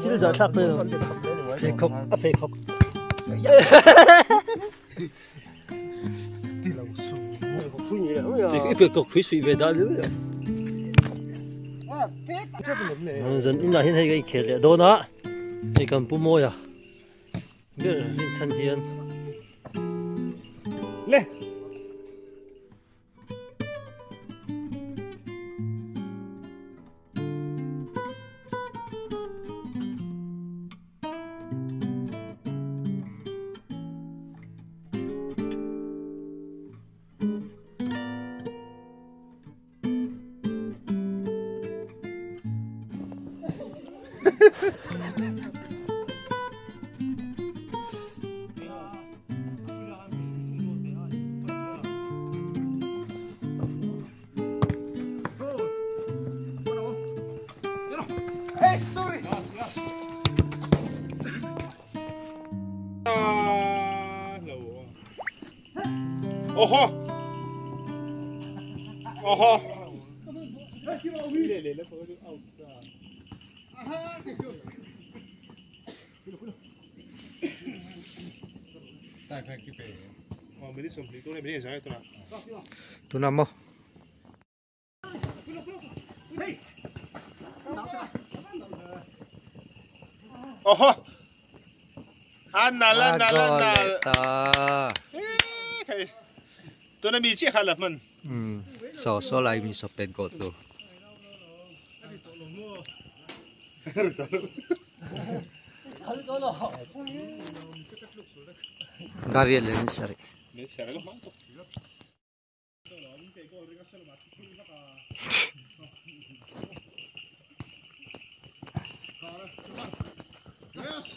chỉ là sắc thôi phê khóc phê khóc phê khóc phê suy về đó nữa dân in là hiện hay cái kia là đó nữa cái cần bù mồi à biết là hiện chân thiên lên Oho! Oho! Tu nằm không? Oho! Anal, anal, anal. Tôi nói bị chết khá là mình. So lại mình sập bên cột luôn. Dari lên sari. Yes,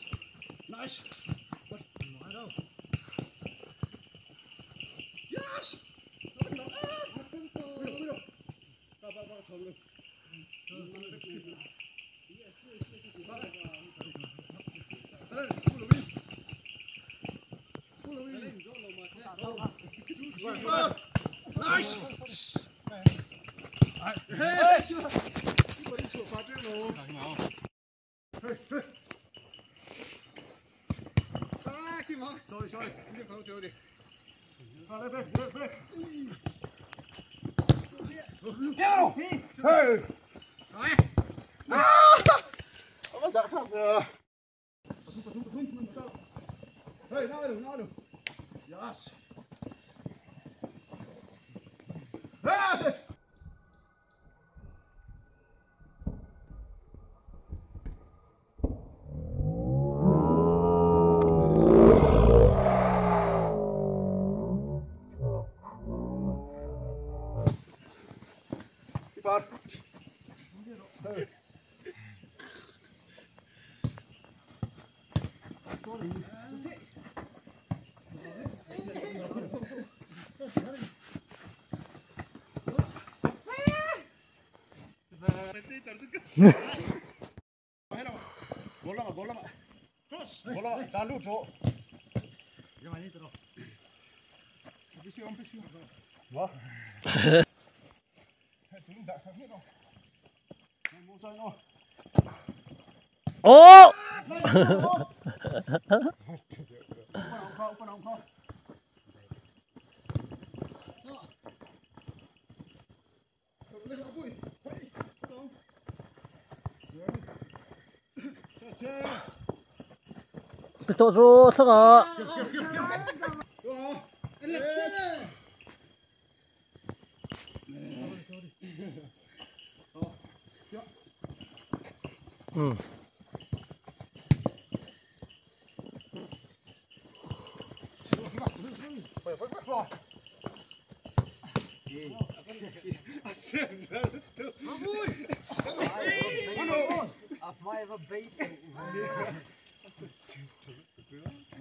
nice. Yes. Sorry, sorry. Hey! Ông sợ không được. Hey, nào được. Yes. Hey! Bật. Bola. Terus. Bola, jangan lupa. Yang mana itu? Ambisi. Wah. Oh! Betul tu, sangat.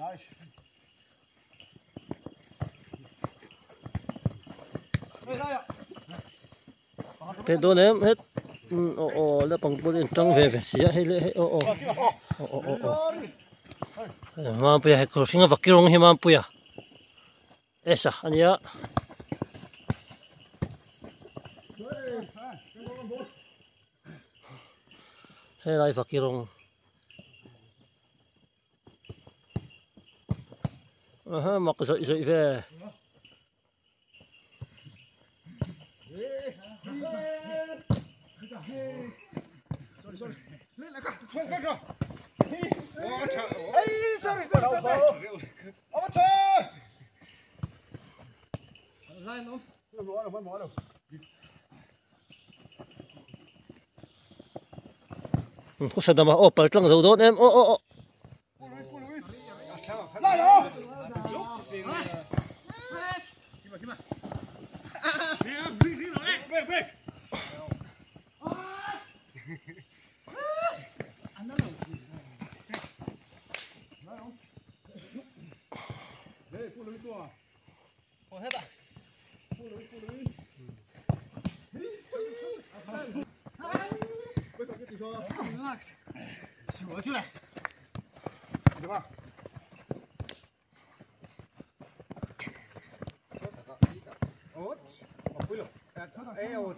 Nice. Cái đồ này hết là bằng bột trắng về xí hay là mà bây giờ có sinh vật kia rong mà bây giờ esa anh ya Hay lai fakirong. Aha, makasoi-soi ve. Sorry. Lên lại cả. Xuống cái rồi. Ây, sorry. Ông trời. Lại nó. Nó mỏ đâu. Có sao mà ô palit lang daw doon em. Ô. Lại đó. Sửa chứ này. Được không? Ốt. Ôi lô. Ê ôi.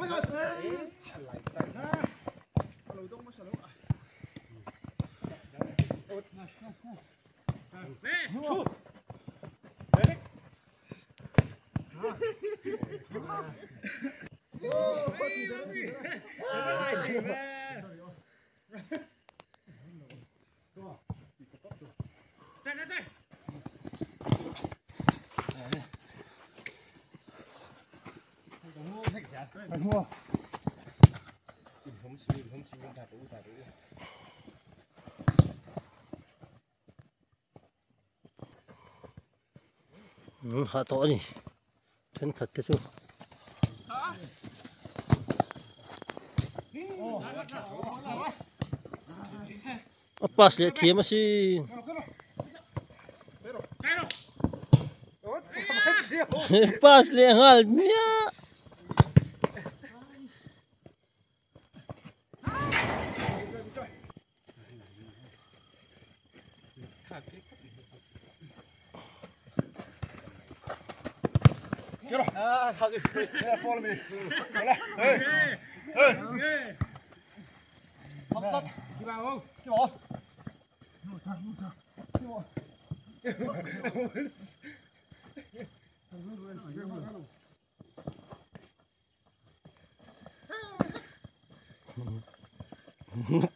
Lùi tung mất sẵn. Ốt. Nè. Chú. Đấy. Đây. Phải mua. Không xíu thả đủ. Hạ to nhỉ. Thân thật thế chứ. Pas lihat dia masih. Pas lihat halnya. Follow me. Hey. Bắt. Đi vào không? Đi bỏ.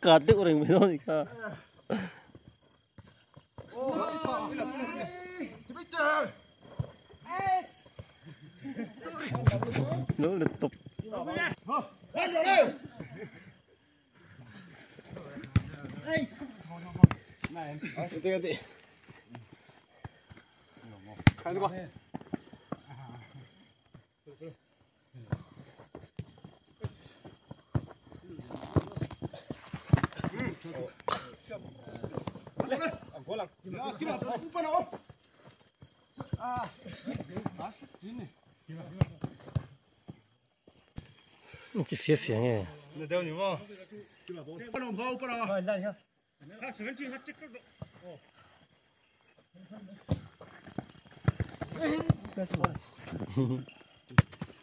Kate orang minum ni kah? Nó liên tục. Này, ganti. Khai đi qua. Golang. Gimana? Lupa nak om. Masuk sini. Chỉ phía phía nghe. Nè đeo nhiều không? Bắt đầu không? Bắt đầu. Rồi lại ha. Ha, sửa chi hết chắc đó.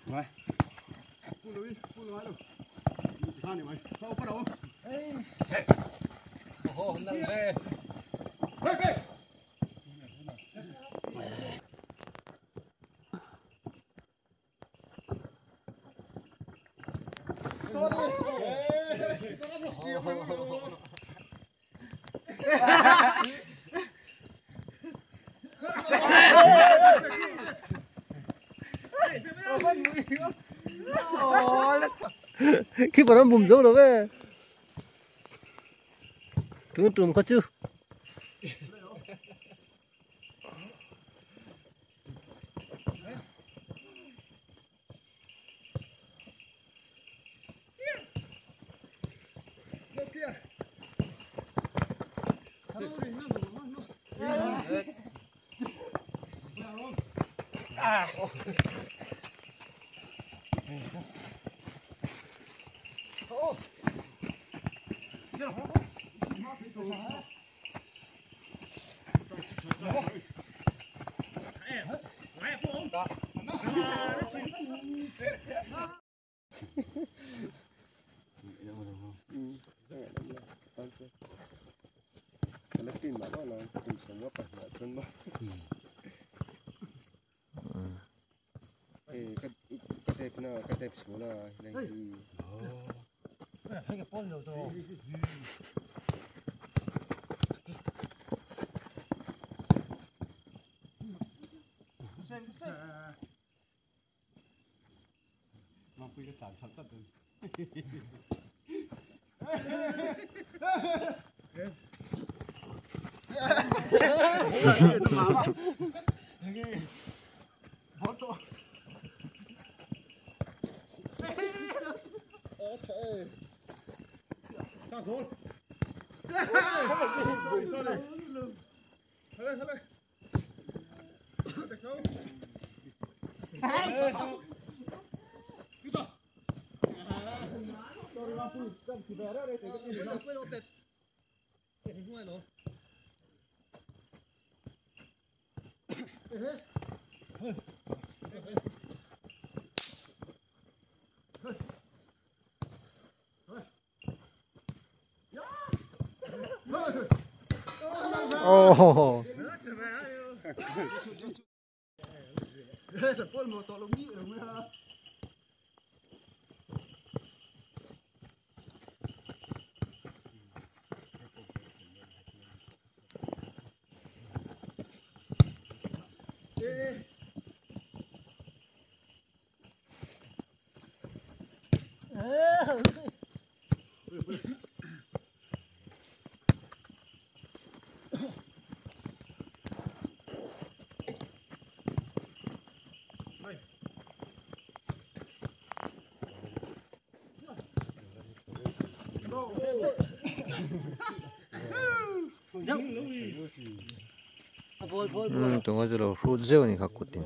Rồi. Phụ lưới đâu. Pha này mày. Sao bắt đầu không? Ê. Ồ, nâng về. Hey. Khi mà nó bùm dấu đó về. Cứ trùm có chứ. tin mà nó tìm sống quá phải là chân mà cái tép số là này thì thấy cái bón rồi rồi mà quy cái sản xuất rồi Ồ. thật con một tổ lông nhị rồi mới 동아주로 후즈온이 갖고 있대.